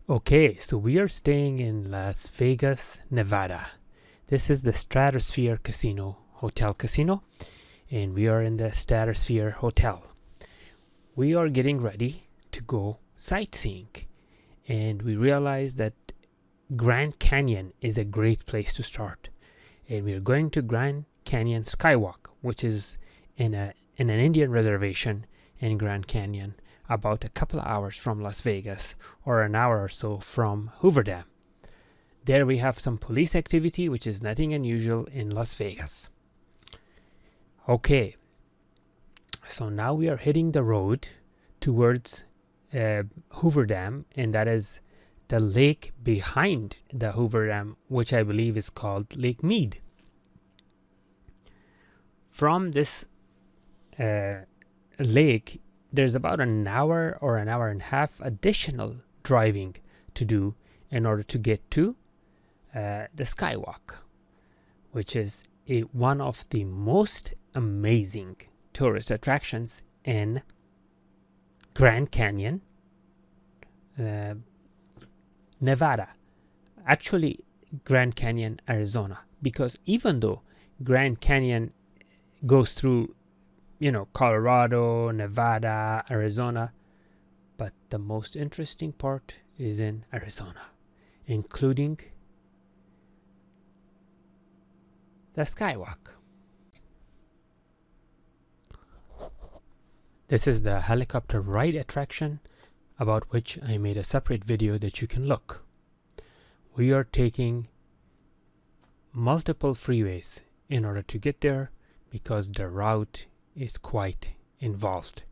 Okay, so we are staying in Las Vegas, Nevada. This is the Stratosphere Hotel Casino, and we are in the Stratosphere Hotel. We are getting ready to go sightseeing, and we realize that Grand Canyon is a great place to start. And we are going to Grand Canyon Skywalk, which is in an Indian reservation in Grand Canyon, about a couple of hours from Las Vegas, or an hour or so from Hoover Dam. There we have some police activity, which is nothing unusual in Las Vegas. Okay, so now we are hitting the road towards Hoover Dam, and that is the lake behind the Hoover Dam, which I believe is called Lake Mead. From this lake, there's about an hour or an hour and a half additional driving to do in order to get to the Skywalk, which is one of the most amazing tourist attractions in Grand Canyon, Nevada. Actually, Grand Canyon, Arizona, because even though Grand Canyon goes through Colorado, Nevada, Arizona, but the most interesting part is in Arizona, including the Skywalk. This is the helicopter ride attraction, about which I made a separate video that you can look. We are taking multiple freeways in order to get there because the route is quite involved.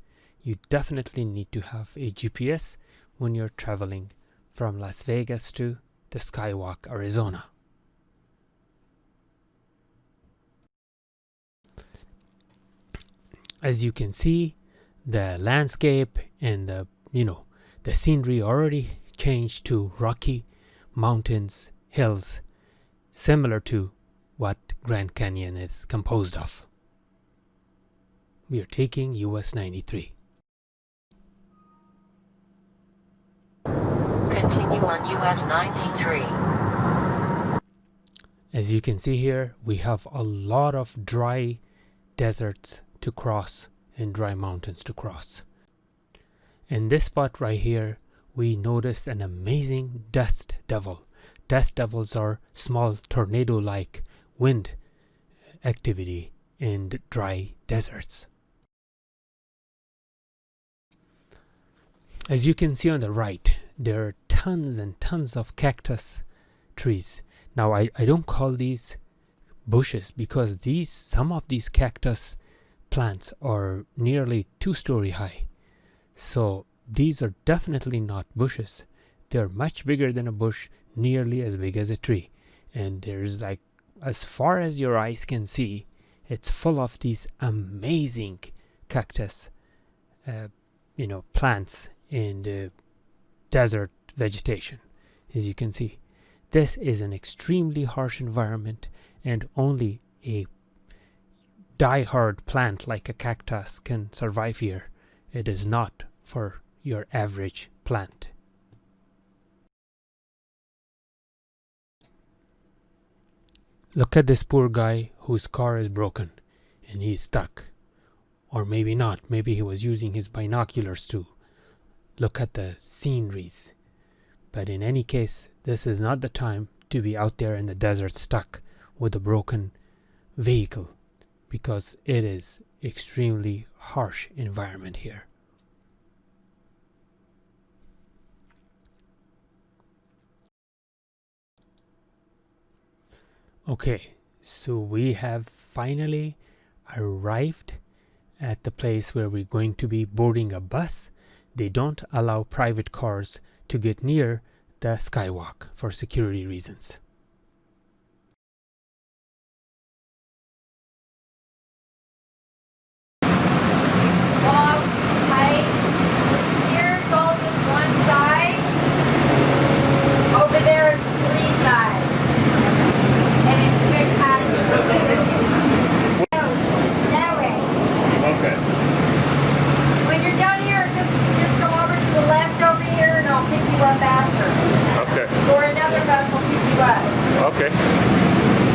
You definitely need to have a GPS when you're traveling from Las Vegas to the Skywalk, Arizona. As you can see, the landscape and the scenery already changed to rocky mountains, hills, similar to what Grand Canyon is composed of. We are taking US 93. Continue on US 93. As you can see here, we have a lot of dry deserts to cross and dry mountains to cross. In this spot right here, we noticed an amazing dust devil. Dust devils are small tornado-like wind activity in dry deserts. As you can see on the right, there are tons and tons of cactus trees. Now I don't call these bushes because some of these cactus plants are nearly 2-story high. So these are definitely not bushes. They're much bigger than a bush, nearly as big as a tree. And there's as far as your eyes can see, it's full of these amazing cactus plants and desert vegetation. As you can see, this is an extremely harsh environment, and only a die-hard plant like a cactus can survive here. It is not for your average plant. Look at this poor guy whose car is broken and he's stuck. Or maybe not. Maybe he was using his binoculars to look at the sceneries. But in any case, this is not the time to be out there in the desert stuck with a broken vehicle, because it is extremely harsh environment here. Okay, so we have finally arrived at the place where we're going to be boarding a bus. They don't allow private cars to get near the Skywalk for security reasons. Here's all just one side. Over there is 3 sides. And it's spectacular. That way. Okay. When you're down here, just go over to the left over here and I'll pick you up after. or another bus will pick you up. Okay.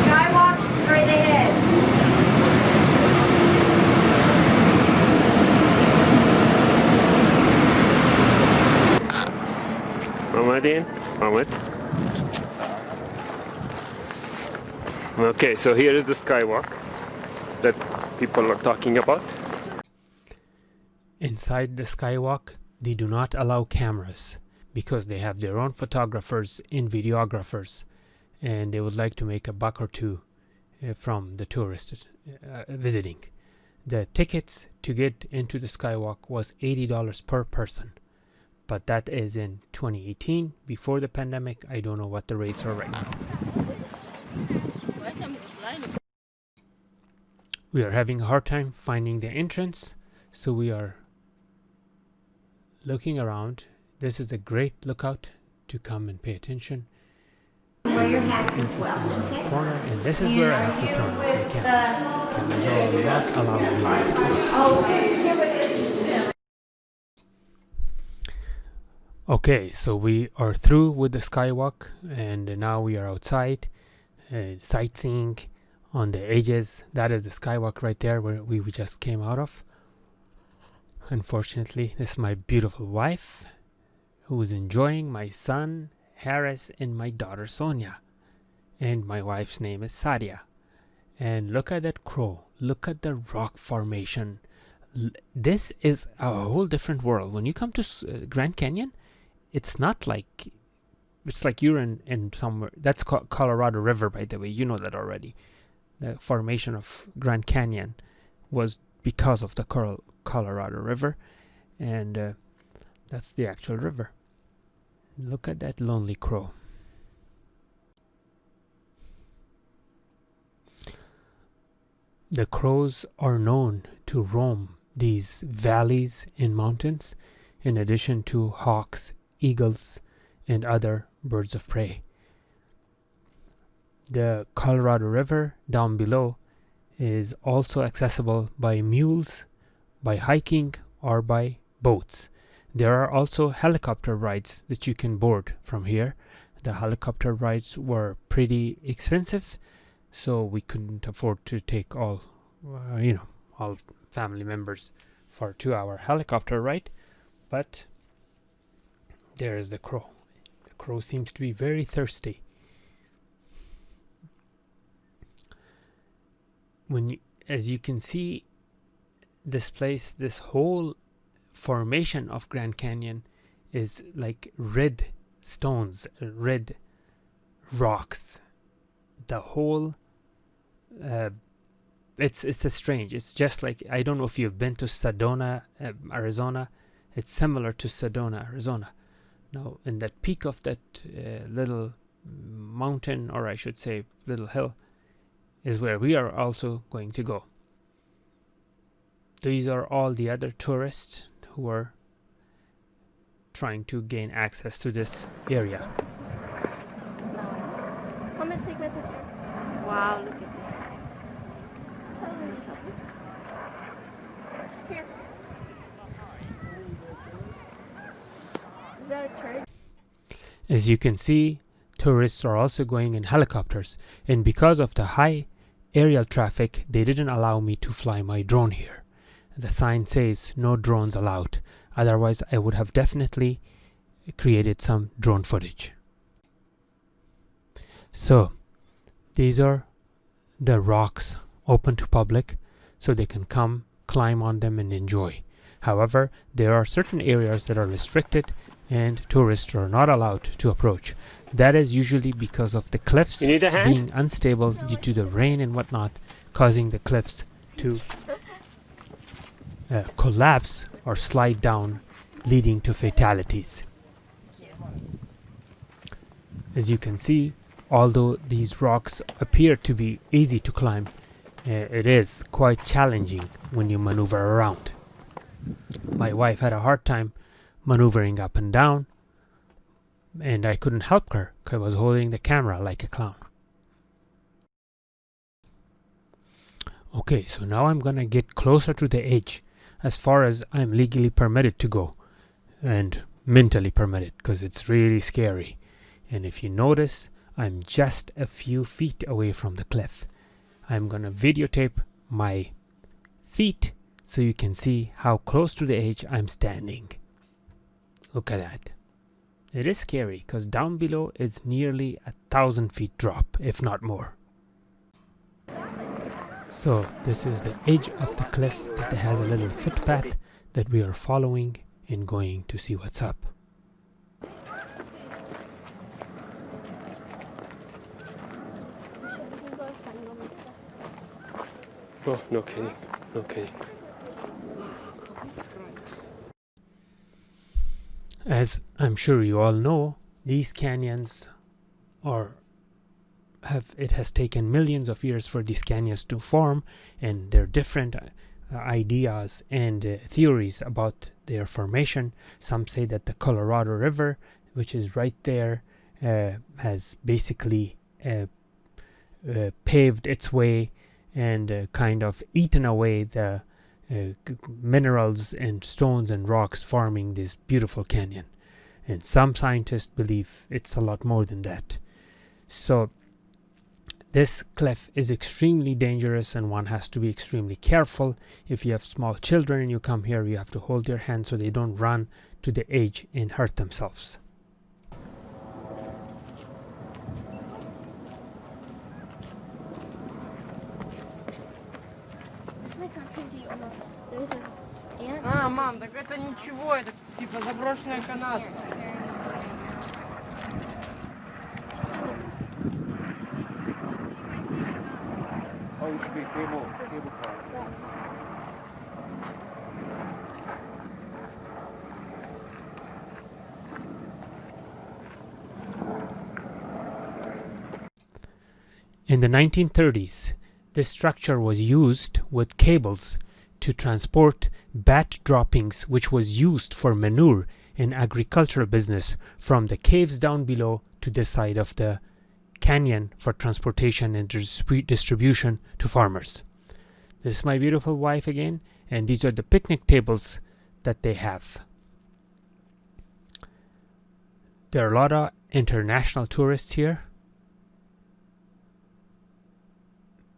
Skywalk is straight ahead. Mamadin? Mamad? Okay, so here is the skywalk that people are talking about. Inside the skywalk, they do not allow cameras because they have their own photographers and videographers, and they would like to make a buck or two from the tourists visiting. The tickets to get into the skywalk was $80 per person, but that is in 2018, before the pandemic. I don't know what the rates are right now. We are having a hard time finding the entrance, so we are looking around. This is a great lookout to come and pay attention. Wear your hats as well. Okay. Corner, and this is where I have to turn off my camera. Cameras are not allowed in this place. Okay, so we are through with the skywalk, and now we are outside sightseeing on the edges. That is the skywalk right there where we just came out of. Unfortunately, this is my beautiful wife who is enjoying my son Harris and my daughter Sonia, and my wife's name is Sadia. And look at that crow, look at the rock formation. This is a whole different world. When you come to Grand Canyon, it's not like, it's like you're in somewhere. That's Colorado River, by the way, you know that already. The formation of Grand Canyon was because of the Colorado River, and that's the actual river. Look at that lonely crow. The crows are known to roam these valleys and mountains, in addition to hawks, eagles, and other birds of prey. The Colorado River down below is also accessible by mules, by hiking, or by boats. There are also helicopter rides that you can board from here. The helicopter rides were pretty expensive, so we couldn't afford to take all family members for a 2-hour helicopter ride. But there is the crow. The crow seems to be very thirsty. As you can see, this place, this whole formation of Grand Canyon is like red stones, red rocks. The whole it's a strange. It's just like, I don't know if you've been to Sedona, Arizona. It's similar to Sedona, Arizona. Now, in that peak of that little mountain, or I should say little hill, is where we are also going to go. These are all the other tourists who are trying to gain access to this area. Come and take my picture. Wow, look at that. Here. Is that a church? As you can see, tourists are also going in helicopters, and because of the high aerial traffic, they didn't allow me to fly my drone here. The sign says no drones allowed. Otherwise, I would have definitely created some drone footage. So, these are the rocks open to public, so they can come, climb on them, and enjoy. However, there are certain areas that are restricted and tourists are not allowed to approach. That is usually because of the cliffs being unstable due to the rain and whatnot, causing the cliffs to collapse or slide down, leading to fatalities. As you can see, although these rocks appear to be easy to climb, it is quite challenging when you maneuver around. My wife had a hard time maneuvering up and down, and I couldn't help her because I was holding the camera like a clown. Okay, so now I'm gonna get closer to the edge, as far as I'm legally permitted to go and mentally permitted, because it's really scary. And if you notice, I'm just a few feet away from the cliff. I'm gonna videotape my feet so you can see how close to the edge I'm standing. Look at that. It is scary because down below it's nearly 1,000 feet drop, if not more. So this is the edge of the cliff that has a little footpath that we are following and going to see what's up. Oh, no kidding. No kidding. As I'm sure you all know, these canyons it has taken millions of years for these canyons to form, and there are different ideas and theories about their formation. Some say that the Colorado River, which is right there, has basically paved its way and kind of eaten away the minerals and stones and rocks, forming this beautiful canyon. And some scientists believe it's a lot more than that. So this cliff is extremely dangerous, and one has to be extremely careful. If you have small children and you come here, you have to hold their hands so they don't run to the edge and hurt themselves. А, мам, так это ничего, это типа заброшенная канава. Oh, it should be cable car. In the 1930s, this structure was used with cables to transport bat droppings, which was used for manure in agricultural business, from the caves down below to the side of the canyon for transportation and distribution to farmers. This is my beautiful wife again, and these are the picnic tables that they have. There are a lot of international tourists here.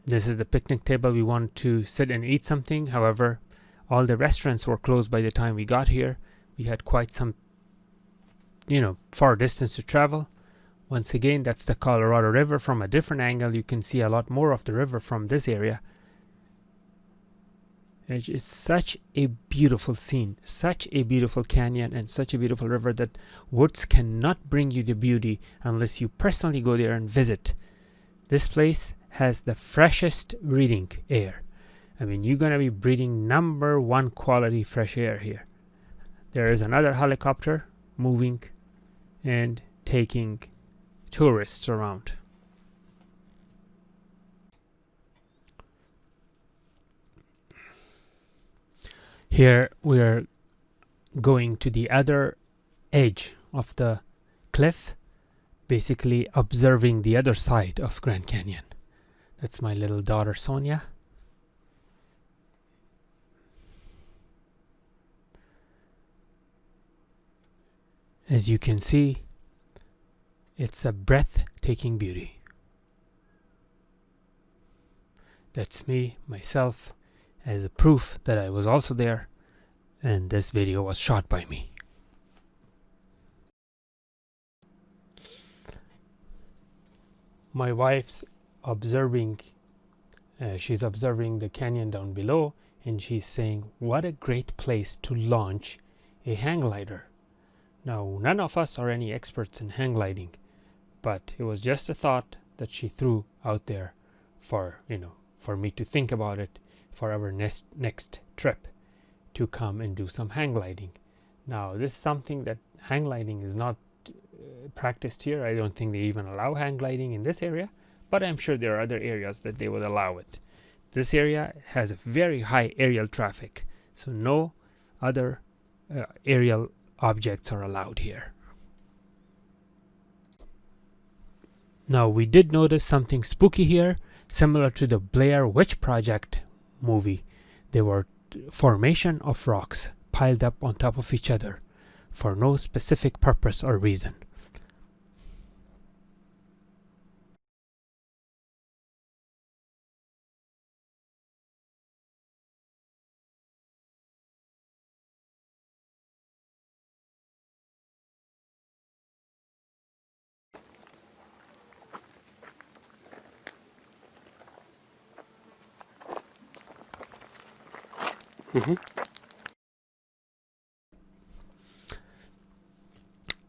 This is the picnic table. We wanted to sit and eat something. However, all the restaurants were closed by the time we got here. We had quite some, far distance to travel. Once again, that's the Colorado River. From a different angle, you can see a lot more of the river from this area. It is such a beautiful scene, such a beautiful canyon, and such a beautiful river that words cannot bring you the beauty unless you personally go there and visit. This place has the freshest breathing air. I mean, you're going to be breathing #1 quality fresh air here. There is another helicopter moving and taking tourists around. Here we are going to the other edge of the cliff, basically observing the other side of Grand Canyon. That's my little daughter Sonia. As you can see, it's a breathtaking beauty. That's me, myself, as a proof that I was also there, and this video was shot by me. My wife's she's observing the canyon down below, and she's saying, what a great place to launch a hang glider. Now, none of us are any experts in hang gliding, but it was just a thought that she threw out there for me to think about it for our next trip, to come and do some hang gliding. Now, this is something that hang gliding is not practiced here. I don't think they even allow hang gliding in this area, but I'm sure there are other areas that they would allow it. This area has a very high aerial traffic, so no other aerial objects are allowed here. Now, we did notice something spooky here, similar to the Blair Witch Project movie. There were formation of rocks piled up on top of each other for no specific purpose or reason. Mhm.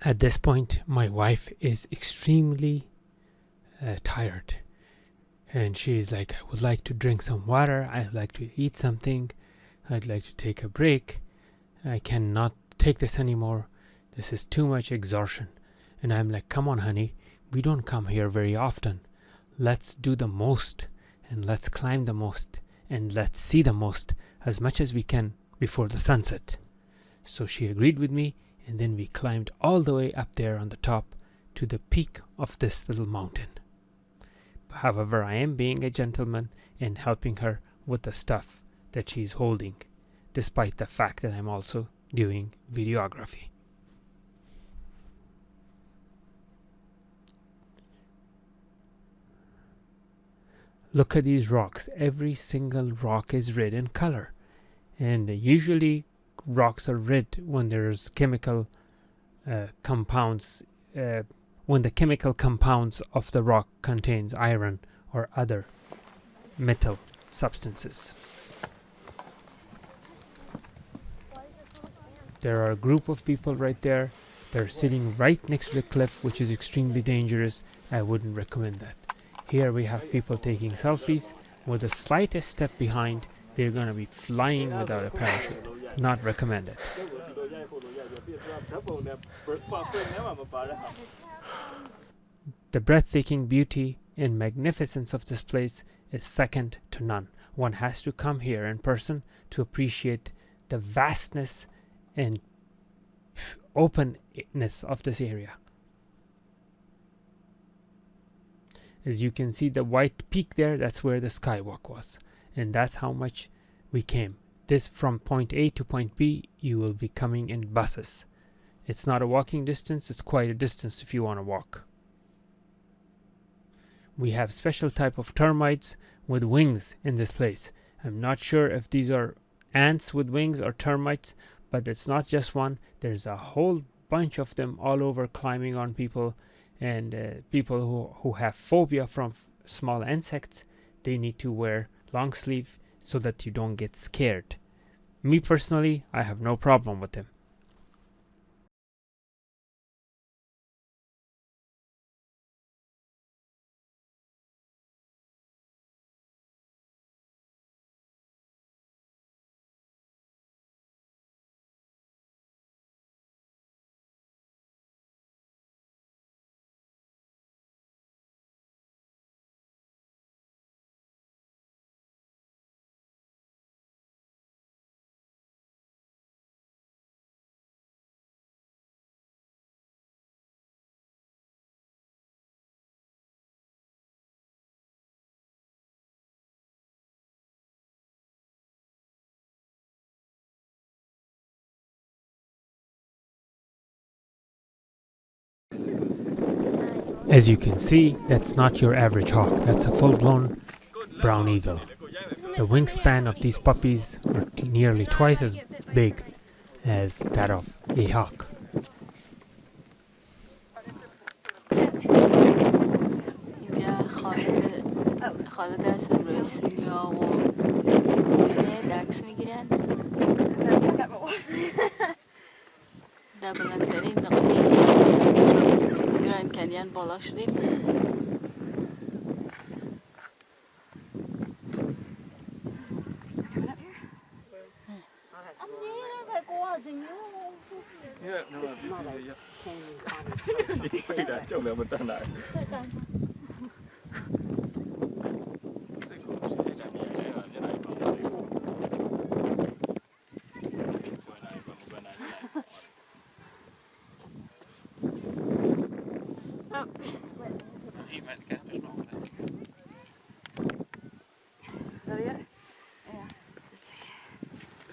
At this point, my wife is extremely tired. And she's like, I would like to drink some water. I'd like to eat something. I'd like to take a break. I cannot take this anymore. This is too much exhaustion. And I'm like, come on, honey. We don't come here very often. Let's do the most. And let's climb the most. And let's see the most as much as we can before the sunset. So she agreed with me. And then we climbed all the way up there on the top to the peak of this little mountain. However, I am being a gentleman and helping her with the stuff that she's holding, despite the fact that I'm also doing videography. Look at these rocks. Every single rock is red in color. And usually rocks are red when there's chemical compounds, when the chemical compounds of the rock contains iron or other metal substances. There are a group of people right there. They're sitting right next to the cliff, which is extremely dangerous. I wouldn't recommend that. Here we have people taking selfies. With the slightest step behind, they're going to be flying without a parachute. Not recommended. The breathtaking beauty and magnificence of this place is second to none. One has to come here in person to appreciate the vastness and openness of this area. As you can see the white peak there, that's where the skywalk was. And that's how much we came. This from point A to point B, you will be coming in buses. It's not a walking distance, it's quite a distance if you want to walk. We have special type of termites with wings in this place. I'm not sure if these are ants with wings or termites, but it's not just one. There's a whole bunch of them all over climbing on people. And people who have phobia from small insects, they need to wear long sleeve so that you don't get scared. Me personally, I have no problem with them. As you can see, that's not your average hawk. That's a full-blown brown eagle. The wingspan of these puppies are nearly twice as big as that of a hawk. خالد هستن روی سینیا و عکس میگیرن در بلندترین نقطه گراند کنیان بالا شدیم.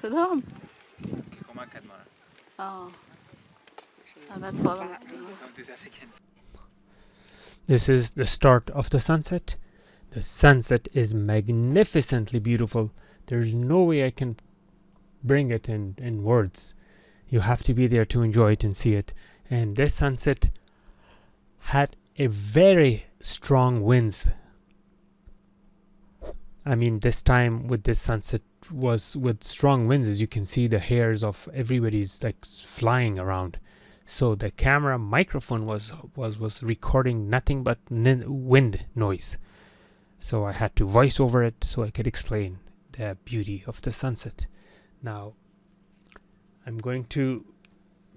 کدام؟ This is the start of the sunset. The sunset is magnificently beautiful. There's no way I can bring it in words. You have to be there to enjoy it and see it. And this sunset had a very strong winds. I mean, this time with this sunset was with strong winds, as you can see, the hairs of everybody's like flying around. So the camera microphone was recording nothing but wind noise. So I had to voice over it so I could explain the beauty of the sunset. Now I'm going to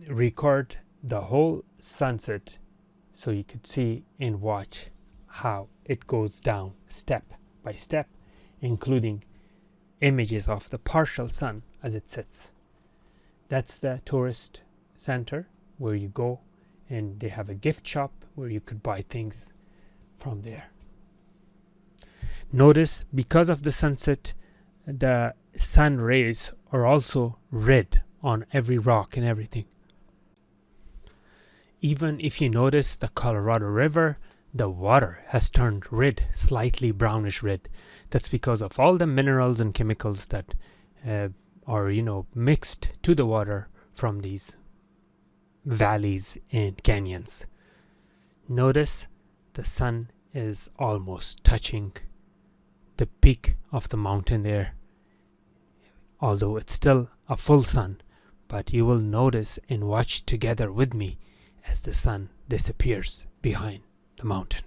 record the whole sunset so you could see and watch how it goes down step by step, including images of the partial sun as it sets. That's the tourist center where you go, and they have a gift shop where you could buy things from there. Notice, because of the sunset, the sun rays are also red on every rock and everything. Even if you notice the Colorado River, the water has turned red, slightly brownish red. That's because of all the minerals and chemicals that are, mixed to the water from these valleys and canyons. Notice the sun is almost touching the peak of the mountain there, although it's still a full sun, but you will notice and watch together with me as the sun disappears behind the mountain.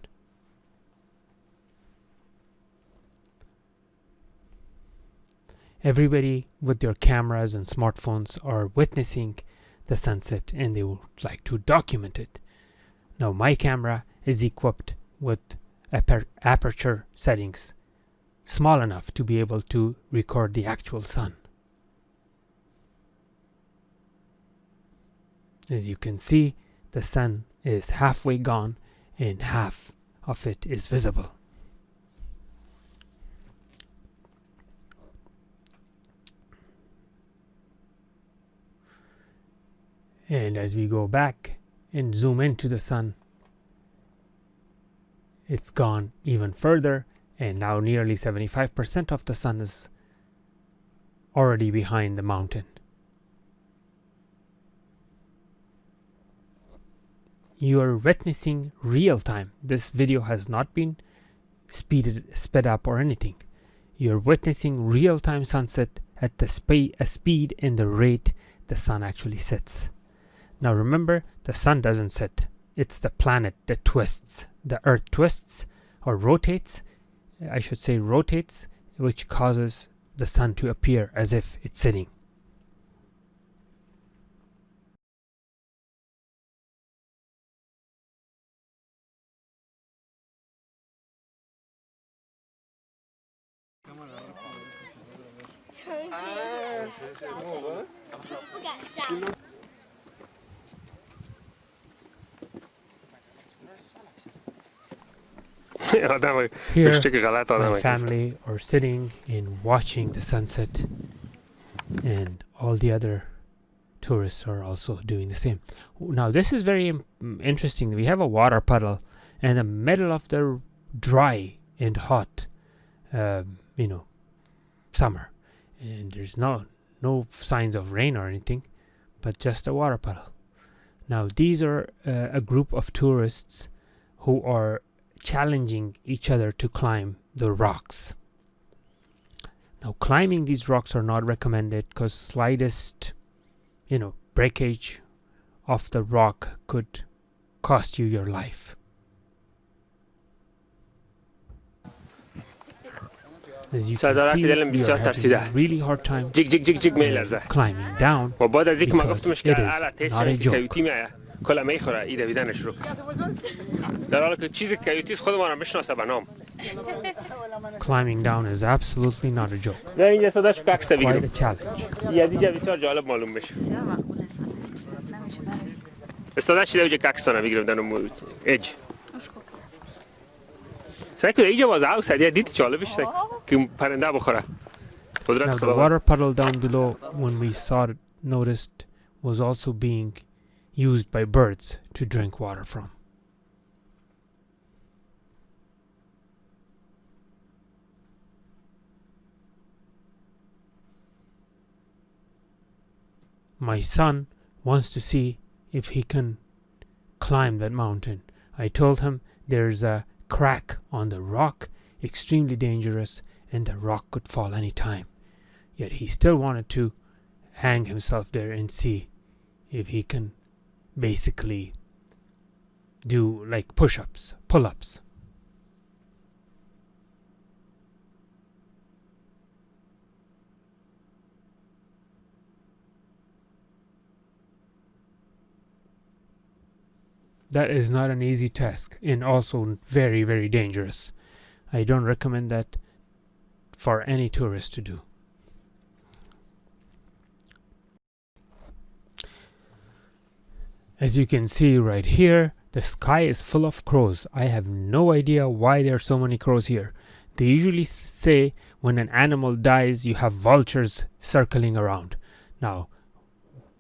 Everybody with their cameras and smartphones are witnessing the sunset, and they would like to document it. Now my camera is equipped with aperture settings small enough to be able to record the actual sun. As you can see, the sun is halfway gone and half of it is visible. And as we go back and zoom into the sun, it's gone even further, and now nearly 75% of the sun is already behind the mountain. You are witnessing real time. This video has not been sped up or anything. You're witnessing real time sunset at the speed and the rate the sun actually sets. Now remember, the sun doesn't set. It's the planet that twists. The earth twists or rotates, I should say rotates, which causes the sun to appear as if it's sitting. Here, my family are sitting and watching the sunset, and all the other tourists are also doing the same. Now, this is very interesting. We have a water puddle in the middle of the dry and hot, summer, and there's no signs of rain or anything, but just a water puddle. Now, these are a group of tourists who are challenging each other to climb the rocks. Now, climbing these rocks are not recommended because slightest, breakage of the rock could cost you your life. As you can see, we are having a really hard time climbing down because it is not a joke. کلمه ای خوره ای دویدن شروع در حالی که چیزی کیوتیست خودمان هم بشناسه به نام. Climbing down is absolutely not a joke. نه اینجا صداش ککس Quite بگیرم a challenge. یه دیگه بسیار جالب معلوم بشه صداش چیده بجه ککس تانه بگیرم دنو ایج سعی کنه اینجا باز او سریع دید جالبش که پرنده بخوره. Now the water puddle down below, when we saw it, noticed, was also being used by birds to drink water from. My son wants to see if he can climb that mountain. I told him there's a crack on the rock, extremely dangerous, and the rock could fall any time. yet he still wanted to hang himself there and see if he can basically do like push-ups, pull-ups. That is not an easy task and also very, very dangerous. I don't recommend that for any tourist to do. As you can see right here, the sky is full of crows. I have no idea why there are so many crows here. They usually say when an animal dies, you have vultures circling around. Now,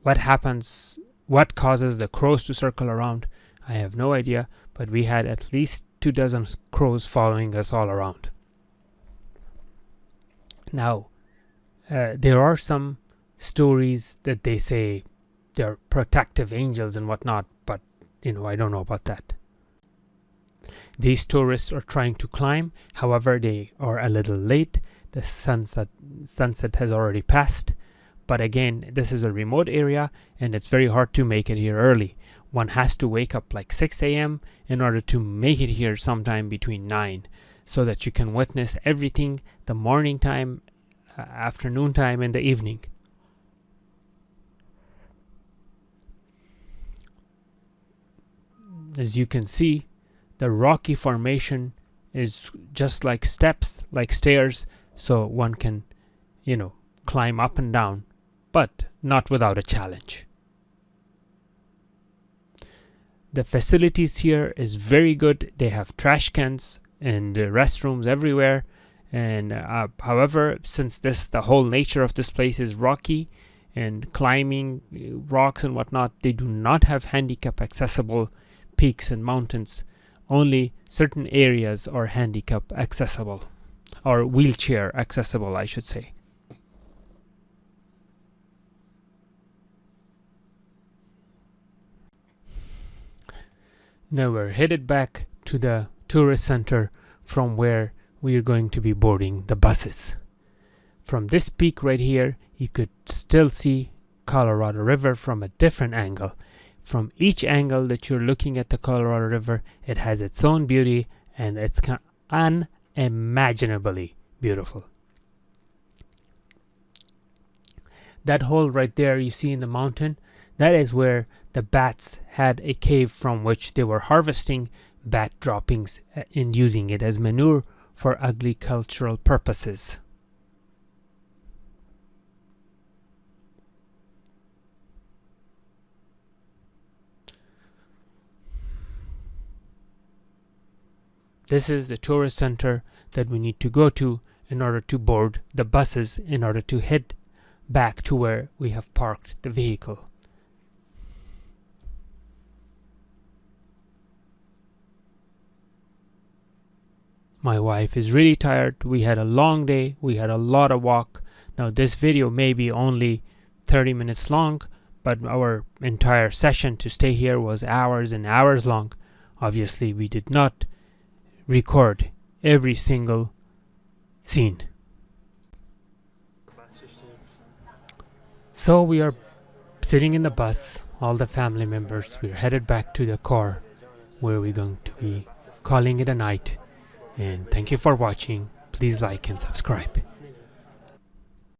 what happens, what causes the crows to circle around? I have no idea, but we had at least 24 crows following us all around. Now, there are some stories that they say they're protective angels and whatnot, but I don't know about that. These tourists are trying to climb, however, they are a little late. The sunset has already passed, but again, this is a remote area and it's very hard to make it here early. One has to wake up like 6 a.m. in order to make it here sometime between 9, so that you can witness everything the morning time, afternoon time, and the evening. As you can see, the rocky formation is just like steps, like stairs, so one can, climb up and down, but not without a challenge. The facilities here is very good. They have trash cans and restrooms everywhere. And however, since the whole nature of this place is rocky and climbing rocks and whatnot, they do not have handicap accessible peaks and mountains. Only certain areas are handicap accessible, or wheelchair accessible, I should say. Now we're headed back to the tourist center from where we are going to be boarding the buses. From this peak right here, you could still see Colorado River from a different angle. From each angle that you're looking at the Colorado River, it has its own beauty and it's unimaginably beautiful. That hole right there you see in the mountain, that is where the bats had a cave from which they were harvesting bat droppings and using it as manure for agricultural purposes. This is the tourist center that we need to go to in order to board the buses in order to head back to where we have parked the vehicle. My wife is really tired. We had a long day. We had a lot of walk. Now this video may be only 30 minutes long, but our entire session to stay here was hours and hours long. Obviously, we did not record every single scene. So we are sitting in the bus, all the family members. We're headed back to the car where we're going to be calling it a night. And thank you for watching. Please like and subscribe.